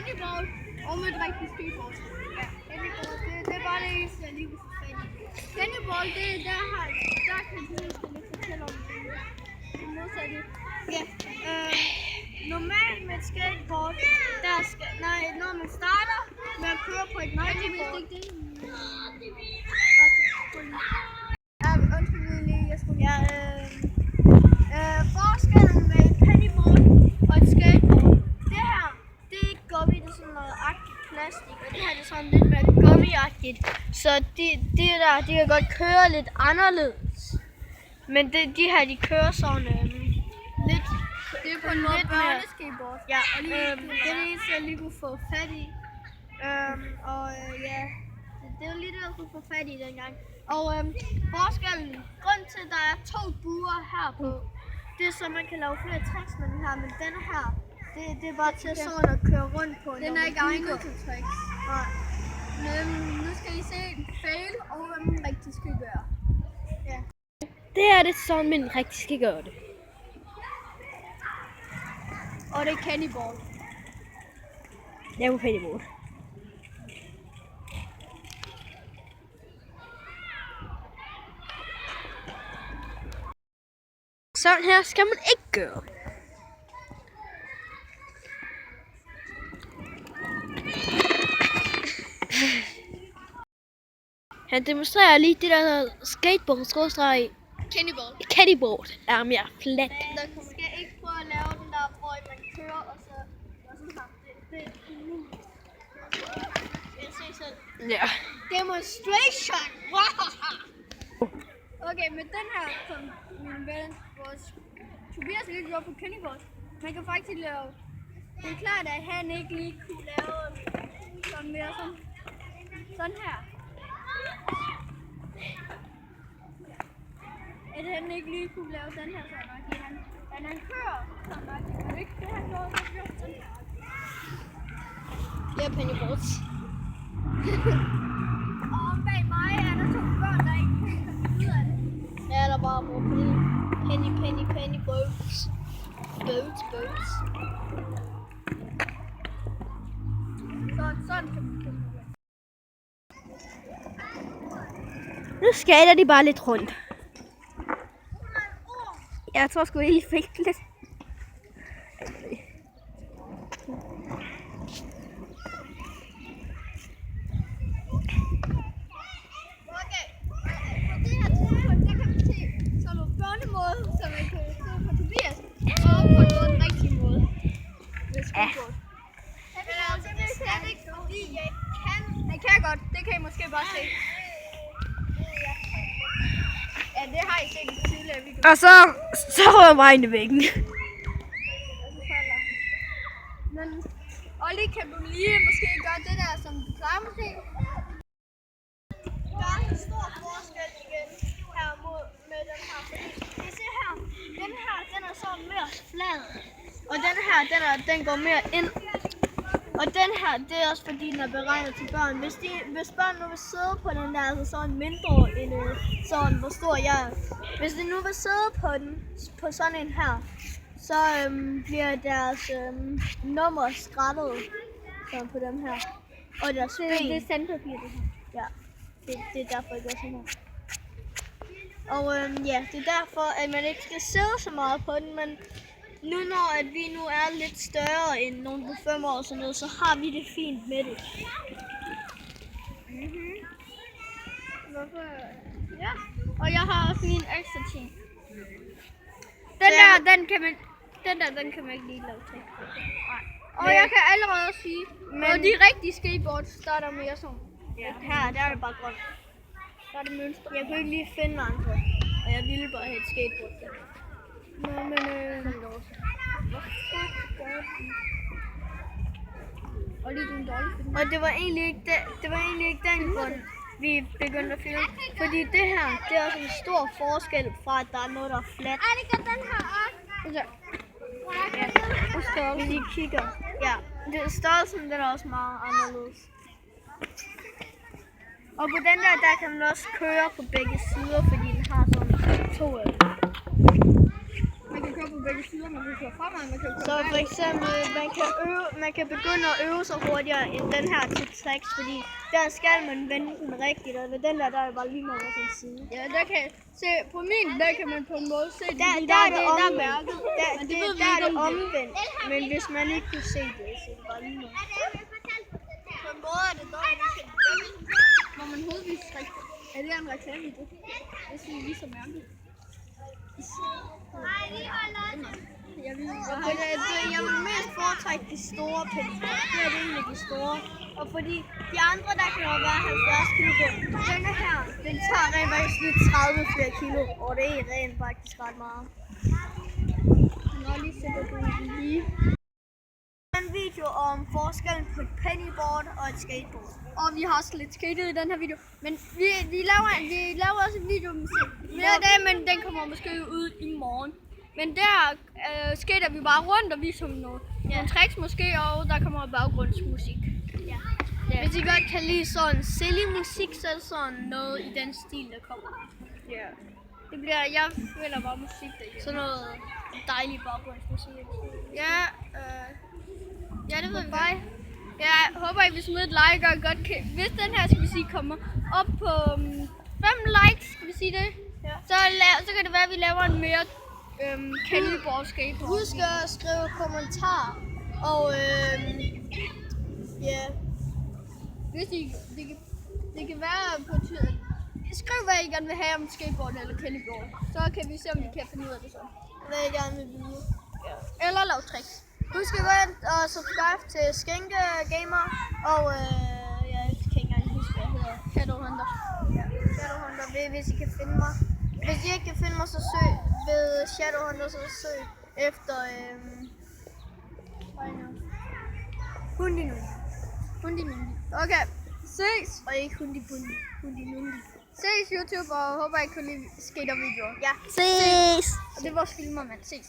Cannibal og med et rigtigt skateboard. Ja, Cannibal, det er bare det eneste, jeg lige vil få fat i. Cannibal, der kan du lidt fortælle om det modsatte. Ja, normalt med et skateboard, når man starter med at køre på et cannibal. Undskyld lige, jeg skulle forskellen med et pennyboard og et skateboard. Det her, det er ikke gummi, det er sådan noget agtigt plastik, og det her det er sådan lidt mere gummiagtigt. Så de kan godt køre lidt anderledes. Men de her, de kører sådan lidt. Det er på en måde børneskateboard. Ja, det er det eneste, jeg lige kunne få fat i. Ja, det er jo lige det, jeg kunne få fat i dengang. Og forskellen, grund til, at der er 2 buer her på, det er så, man kan lave flere tricks med den her, men denne her, det er bare til sådan at køre rundt på. Den er ikke egnet til tricks. Nej. Men nu skal I se en fail, og hvad man rigtig skal gøre. Ja. Det her det er sådan, man rigtig skal gøre det. Og det er cannibal. Det er jo cannibal. Sådan her skal man ikke gøre. Han demonstrerer lige det der skateboard Cannibal er mere flat. Man skal ikke prøve at lave den der, hvor man kører og så sådan her. Det er umuligt. Jeg ser selv. Ja. Demonstration! Okay, med den her, som min ven, vores Tobias lige gjorde på Cannibal, man kan faktisk lave. Det er klart, at han ikke lige kunne lave sådan mere sådan her. At han ikke lige kunne lave den her sådan nok. Han kører sådan nok. Men ikke det, han gjorde, så gjorde sådan her. Ja, Pennyboards. Og om bag mig er der 2 børn, der ikke kan komme ud af det. Ja, der bare bruger penny boats. Boats. Sådan kan man komme ud af. Nu skater de bare lidt rundt. Jeg tror sgu, I fik lidt. Okay, på det her tidspunkt, der kan man se sådan nogle børnemåde, som man kan se på Tobias, og på den rigtige måde. Ja. Men altså, det er slet ikke fordi, jeg kan. Jeg kan godt, det kan I måske bare se. Ja, det har I set i tidligere video. Og så rører mig ind i væggen. Og så falder. Men Olli, kan du lige måske gøre det der, som du plejer måske? Der er en stor forskel igen her med den her. Fordi I ser her, den er så mere flad. Og den her, den går mere ind. Og den her, det er også fordi, den er beregnet til børn. Hvis børn nu vil sidde på den der, altså sådan mindre end sådan, hvor stor jeg er. Hvis de nu vil sidde på sådan en her, så bliver deres nummer skrættet sådan på dem her. Og deres ben. Det er sandpapir, det her. Ja, det er derfor, jeg gør sådan her. Og ja, det er derfor, at man ikke skal sidde så meget på den, men nu når at vi nu er lidt større end nogen på 5 år og sådan noget, så har vi det fint med det. Ja, og jeg har også lige en ekstra ting. Den kan man ikke lige lave til. Nej. Og jeg kan allerede sige, at de rigtige skateboards starter mere sådan. Ja. Her, der er det bare grønt. Der er det mønster. Jeg kunne ikke lige finde andre, og jeg ville bare have et skateboard til. Nå, men og det var egentlig ikke den grund, vi begyndte at filme. Fordi det her, det er også en stor forskel fra, at der er noget, der er fladt. Den her også. Ja, hvis I kigger. Ja, størrelsen den er også meget anderledes. Og på den der kan man også køre på begge sider, fordi den har sådan 2 af dem. Man kan køre køre på begge sider, man kan køre fremad, man kan køre så for eksempel, man kan begynde at øve sig hurtigere end den her til tricks, fordi der skal man vende den rigtigt, og ved den der er det bare lige over sin side. Ja, der kan se, på min, der kan man på en måde se det, der er det omvendt. Der er det omvendt, men hvis man ikke kunne se det, så er det bare lige noget. På en måde er det dårligt, når man hovedvis rigtigt. Er det en reklame i det? Det synes jeg lige så mærkeligt. Jeg vil mest foretrække de store penge. Det er det egentlig de store. Og fordi de andre, der kan jo være 70 kilo på. Denne her, den tager rent faktisk lige 30 flere kilo. Og det er rent faktisk ret meget. Nå, lige sætter du lige. En video om forskellen på et pennyboard og et skateboard. Og vi har også lidt skatet i den her video. Men vi laver også en video mere i dag, men den kommer måske ud i morgen. Men der skater vi bare rundt og viser nogle tricks måske, og der kommer baggrundsmusik. Ja. Hvis I godt kan lide sådan silly musik, så er det sådan noget i den stil, der kommer. Ja. Det bliver, jeg føler bare musik derhjemme. Sådan noget dejlig baggrundsmusik. Ja, ja, det ved vi bare. Jeg håber, I vil smide et like og godt kan. Hvis den her, skal vi sige, kommer op på 5 likes, skal vi sige det? Ja. Så kan det være, at vi laver en mere Kennyboard skateboard. Husk at skrive kommentarer. Og ja. Hvis det kan være på tiden. Skriv, hvad I gerne vil have om skateboard eller Kennyboard. Så kan vi se, om vi kan finde ud af det sådan. Hvad I gerne vil vide. Ja. Eller lave tricks. Husk at gå ind og subscribe til Skænke Gamer, og jeg kan ikke engang huske, hvad jeg hedder. Shadowhunter. Ja, Shadowhunter, hvis I kan finde mig. Hvis I ikke kan finde mig, så søg ved Shadowhunter, så søg efter Hundinundi. Okay, ses! Og ikke Hundibundi. Hundinundi. Ses YouTube, og håber I kunne lide skatervideoer. Ja, ses! Og det er vores filmer, mand. Ses!